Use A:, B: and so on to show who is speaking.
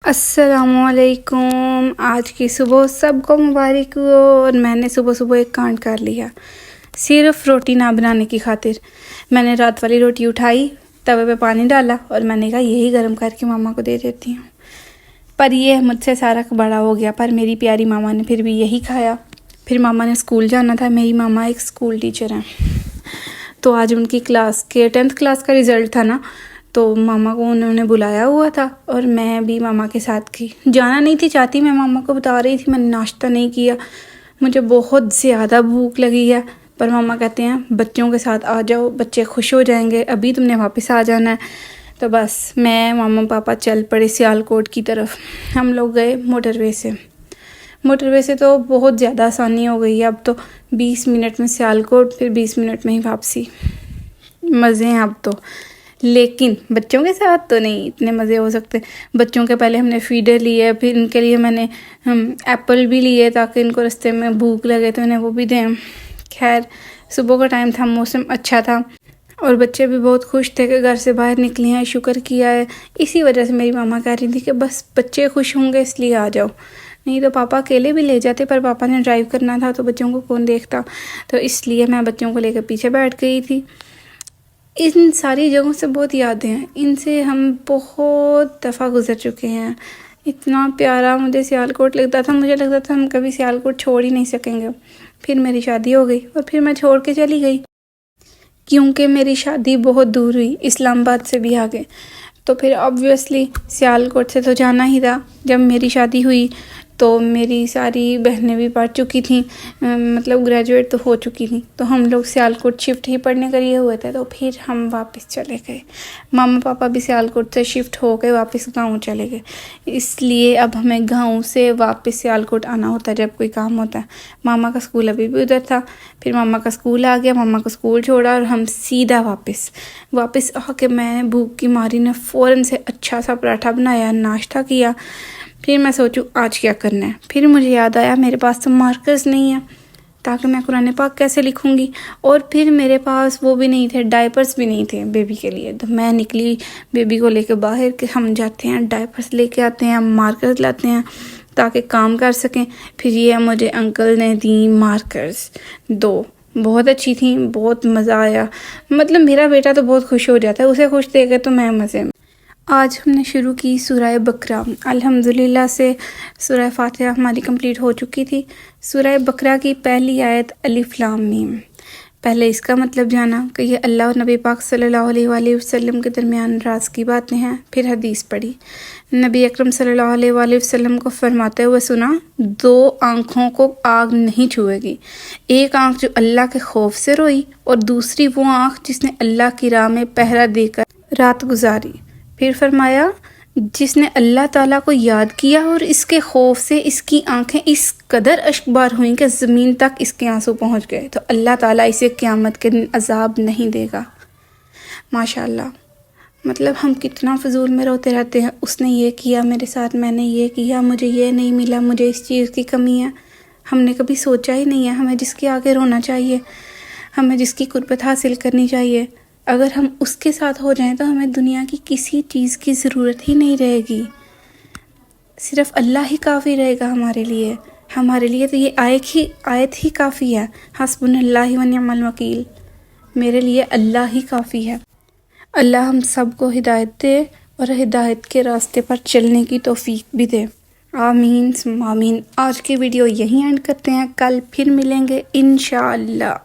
A: السلام علیکم. آج کی صبح سب کو مبارک ہو. اور میں نے صبح صبح ایک کانڈ کر لیا صرف روٹی نہ بنانے کی خاطر. میں نے رات والی روٹی اٹھائی, توے پہ پانی ڈالا اور میں نے کہا یہی گرم کر کے ماما کو دے دیتی ہوں. پر یہ مجھ سے سارا بڑا ہو گیا. پر میری پیاری ماما نے پھر بھی یہی کھایا. پھر ماما نے اسکول جانا تھا. میری ماما ایک اسکول ٹیچر ہیں, تو آج ان کی کلاس کے 10th کلاس کا رزلٹ تھا نا, تو ماما کو انہوں نے بلایا ہوا تھا اور میں بھی ماما کے ساتھ کی. جانا نہیں تھی چاہتی, میں ماما کو بتا رہی تھی میں نے ناشتہ نہیں کیا, مجھے بہت زیادہ بھوک لگی ہے. پر ماما کہتے ہیں بچوں کے ساتھ آ جاؤ, بچے خوش ہو جائیں گے, ابھی تم نے واپس آ جانا ہے. تو بس میں ماما پاپا چل پڑے سیالکوٹ کی طرف. ہم لوگ گئے موٹر وے سے تو بہت زیادہ آسانی ہو گئی ہے. اب تو 20 منٹ میں سیالکوٹ, پھر 20 منٹ میں ہی واپسی. مزے ہیں اب تو, لیکن بچوں کے ساتھ تو نہیں اتنے مزے ہو سکتے. بچوں کے پہلے ہم نے فیڈر لیے, پھر ان کے لیے میں نے ایپل بھی لیے تاکہ ان کو رستے میں بھوک لگے تو انہیں وہ بھی دیں. خیر صبح کا ٹائم تھا, موسم اچھا تھا اور بچے بھی بہت خوش تھے کہ گھر سے باہر نکلے ہیں, شکر کیا ہے. اسی وجہ سے میری ماما کہہ رہی تھی کہ بس بچے خوش ہوں گے اس لیے آ جاؤ, نہیں تو پاپا اکیلے بھی لے جاتے, پر پاپا نے ڈرائیو کرنا تھا تو بچوں کو کون دیکھتا. تو اس لیے میں بچوں کو لے کے پیچھے بیٹھ گئی تھی. ان ساری جگہوں سے بہت یادیں ہیں, ان سے ہم بہت دفعہ گزر چکے ہیں. اتنا پیارا مجھے سیالکوٹ لگتا تھا, مجھے لگتا تھا ہم کبھی سیالکوٹ چھوڑ ہی نہیں سکیں گے. پھر میری شادی ہو گئی اور پھر میں چھوڑ کے چلی گئی, کیونکہ میری شادی بہت دور ہوئی, اسلام آباد سے بھی آگے. تو پھر آبویسلی سیالکوٹ سے تو جانا ہی تھا. جب میری شادی ہوئی تو میری ساری بہنیں بھی پڑھ چکی تھیں, مطلب گریجویٹ تو ہو چکی تھیں, تو ہم لوگ سیالکوٹ شفٹ ہی پڑھنے کے لیے ہوئے تھے. تو پھر ہم واپس چلے گئے, ماما پاپا بھی سیالکوٹ سے شفٹ ہو کے واپس گاؤں چلے گئے. اس لیے اب ہمیں گاؤں سے واپس سیالکوٹ آنا ہوتا ہے جب کوئی کام ہوتا ہے. ماما کا اسکول ابھی بھی ادھر تھا, پھر ماما کا اسکول آ گیا, ماما کو اسکول چھوڑا اور ہم سیدھا واپس آ کے میں نے بھوک کی ماری نے فوراً سے اچھا سا پراٹھا بنایا, ناشتہ کیا. پھر میں سوچوں آج کیا کرنا ہے. پھر مجھے یاد آیا میرے پاس تو مارکرز نہیں ہیں, تاکہ میں قرآن پاک کیسے لکھوں گی. اور پھر میرے پاس وہ بھی نہیں تھے, ڈائپرز بھی نہیں تھے بیبی کے لیے. تو میں نکلی بیبی کو لے کے باہر کہ ہم جاتے ہیں ڈائپرز لے کے آتے ہیں, مارکرز لاتے ہیں تاکہ کام کر سکیں. پھر یہ مجھے انکل نے دی مارکرز 2, بہت اچھی تھیں, بہت مزہ آیا. مطلب میرا بیٹا تو بہت خوش ہو جاتا ہے, اسے خوش دیکھ کے تو میں مزے میں. آج ہم نے شروع کی سورہ بقرہ. الحمدللہ سے سورہ فاتحہ ہماری کمپلیٹ ہو چکی تھی. سورہ بقرہ کی پہلی آیت الف لام میم. پہلے اس کا مطلب جانا کہ یہ اللہ اور نبی پاک صلی اللہ علیہ وآلہ وسلم کے درمیان راز کی باتیں ہیں. پھر حدیث پڑھی, نبی اکرم صلی اللہ علیہ وآلہ وسلم کو فرماتے ہوئے سنا, 2 آنکھوں کو آگ نہیں چھوئے گی. ایک آنکھ جو اللہ کے خوف سے روئی, اور دوسری وہ آنکھ جس نے اللہ کی راہ میں پہرا دے کر رات گزاری. پھر فرمایا جس نے اللہ تعالیٰ کو یاد کیا اور اس کے خوف سے اس کی آنکھیں اس قدر اشکبار ہوئیں کہ زمین تک اس کے آنسو پہنچ گئے, تو اللہ تعالیٰ اسے قیامت کے دن عذاب نہیں دے گا. ماشاءاللہ, مطلب ہم کتنا فضول میں روتے رہتے ہیں, اس نے یہ کیا میرے ساتھ, میں نے یہ کیا, مجھے یہ نہیں ملا, مجھے اس چیز کی کمی ہے. ہم نے کبھی سوچا ہی نہیں ہے ہمیں جس کے آگے رونا چاہیے, ہمیں جس کی قربت حاصل کرنی چاہیے. اگر ہم اس کے ساتھ ہو جائیں تو ہمیں دنیا کی کسی چیز کی ضرورت ہی نہیں رہے گی. صرف اللہ ہی کافی رہے گا ہمارے لیے. ہمارے لیے تو یہ آیت ہی کافی ہے, حسبنا اللہ و نعم الوکیل. میرے لیے اللہ ہی کافی ہے. اللہ ہم سب کو ہدایت دے اور ہدایت کے راستے پر چلنے کی توفیق بھی دے. آمین ثم آمین. آج کی ویڈیو یہیں اینڈ کرتے ہیں, کل پھر ملیں گے انشاءاللہ.